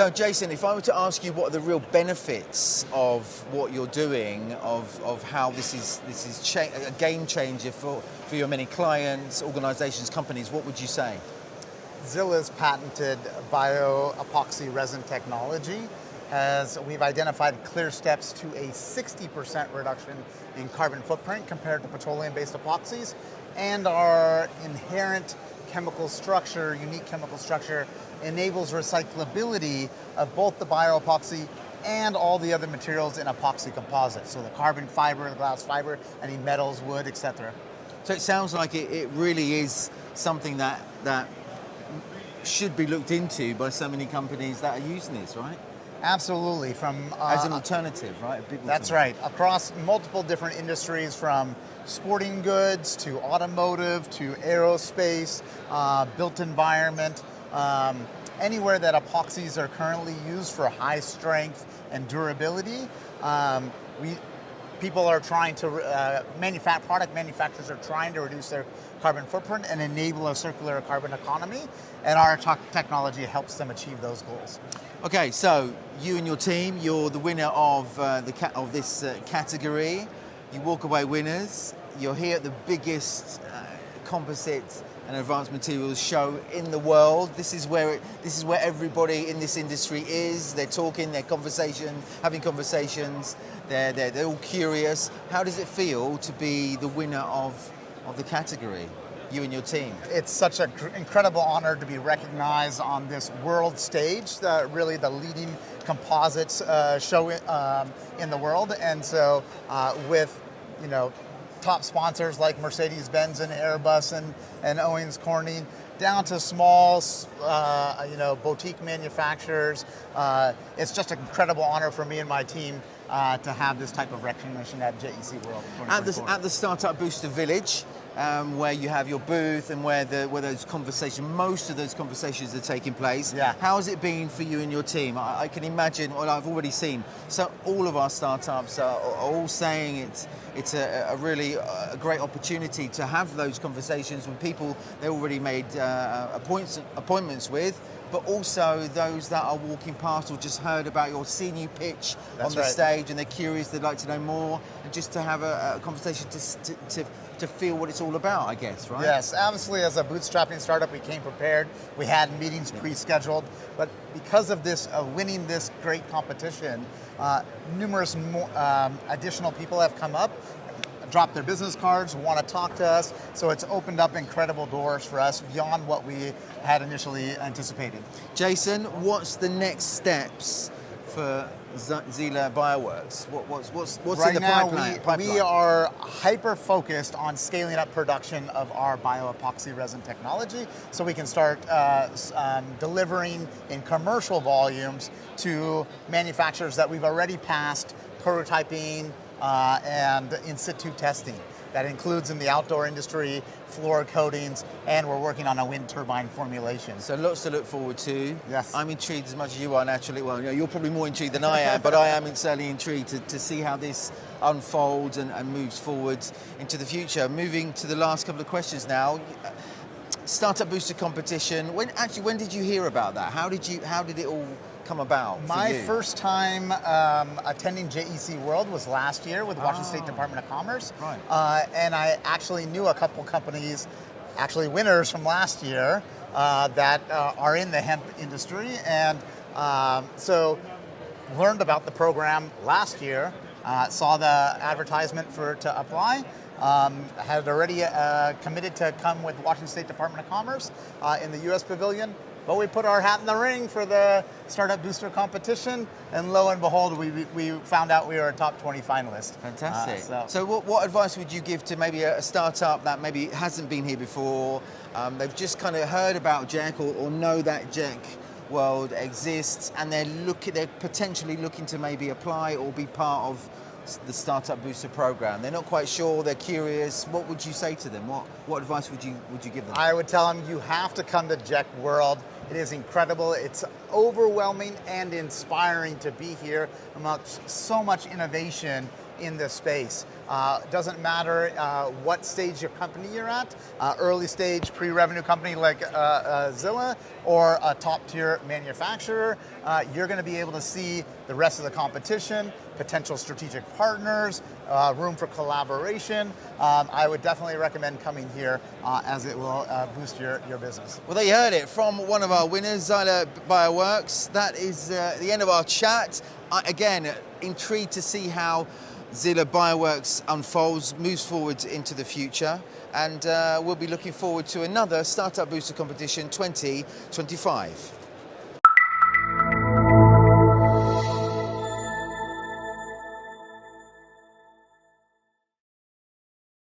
So Jason, if I were to ask you what are the real benefits of what you're doing, of how this is a game changer for your many clients, organizations, companies, what would you say? ZILA's patented bio-epoxy resin technology we've identified clear steps to a 60% reduction in carbon footprint compared to petroleum-based epoxies, and our inherent chemical structure, unique chemical structure, enables recyclability of both the bio-epoxy and all the other materials in epoxy composites. So the carbon fiber, the glass fiber, any metals, wood, etc. So it sounds like it really is something that should be looked into by so many companies that are using this, right? Absolutely. As an alternative, right? That's right. Across multiple different industries, from sporting goods to automotive to aerospace, built environment, anywhere that epoxies are currently used for high strength and durability, people are trying to, product manufacturers are trying to reduce their carbon footprint and enable a circular carbon economy, and our technology helps them achieve those goals. Okay, so you and your team, you're the winner of this category. You walk away winners. You're here at the biggest composite and advanced materials show in the world. This is where everybody in this industry is. They're talking, they're having conversations. They're all curious. How does it feel to be the winner of the category? You and your team. It's such an incredible honor to be recognized on this world stage, really the leading composites show in the world. And so with top sponsors like Mercedes-Benz and Airbus and Owens Corning, down to small boutique manufacturers, it's just an incredible honor for me and my team to have this type of recognition at JEC World 2024. At the Startup Booster Village, where you have your booth and where most of those conversations are taking place. Yeah. How has it been for you and your team? I can imagine, well, I've already seen, so all of our startups are all saying it's a really great opportunity to have those conversations with people they already made appointments with, but also those that are walking past or just heard about your senior pitch on the stage, and they're curious, they'd like to know more, and just to have a conversation to feel what it's all about, I guess, right? Yes, obviously as a bootstrapping startup, we came prepared. We had meetings pre-scheduled, but because of this, winning this great competition, numerous additional people have come up, dropped their business cards, want to talk to us, so it's opened up incredible doors for us beyond what we had initially anticipated. Jason, what's the next steps for ZILA BioWorks? What's right in the pipeline? Right now, we are hyper-focused on scaling up production of our bio-epoxy resin technology so we can start delivering in commercial volumes to manufacturers that we've already passed prototyping and in situ testing. That includes in the outdoor industry, floor coatings, and we're working on a wind turbine formulation. So lots to look forward to. Yes. I'm intrigued as much as you are naturally. Well, you're probably more intrigued than I am, but I am certainly intrigued to see how this unfolds and moves forward into the future. Moving to the last couple of questions now. Startup Booster competition. When did you hear about that? How did it all come about? My first time attending JEC World was last year with Washington State Department of Commerce. Right. And I actually knew a couple companies, actually winners from last year, that are in the hemp industry. And so learned about the program last year, saw the advertisement to apply. Had already committed to come with Washington State Department of Commerce in the U.S. Pavilion, but we put our hat in the ring for the Startup Booster competition, and lo and behold, we found out we were a top 20 finalist. Fantastic. So what advice would you give to maybe a startup that maybe hasn't been here before? They've just kind of heard about JEC or know that JEC World exists, and they're potentially looking to maybe apply or be part of the Startup Booster program. They're not quite sure, they're curious. What would you say to them? What advice would you give them? I would tell them you have to come to JEC World. It is incredible. It's overwhelming and inspiring to be here amongst so much innovation in this space. Doesn't matter what stage your company you're at, early stage pre-revenue company like ZILA, or a top tier manufacturer, you're going to be able to see the rest of the competition, potential strategic partners, room for collaboration. I would definitely recommend coming here as it will boost your business. Well, there you heard it from one of our winners, ZILA BioWorks. That is the end of our chat. Again, intrigued to see how ZILA BioWorks unfolds, moves forward into the future, and we'll be looking forward to another Startup Booster Competition 2025.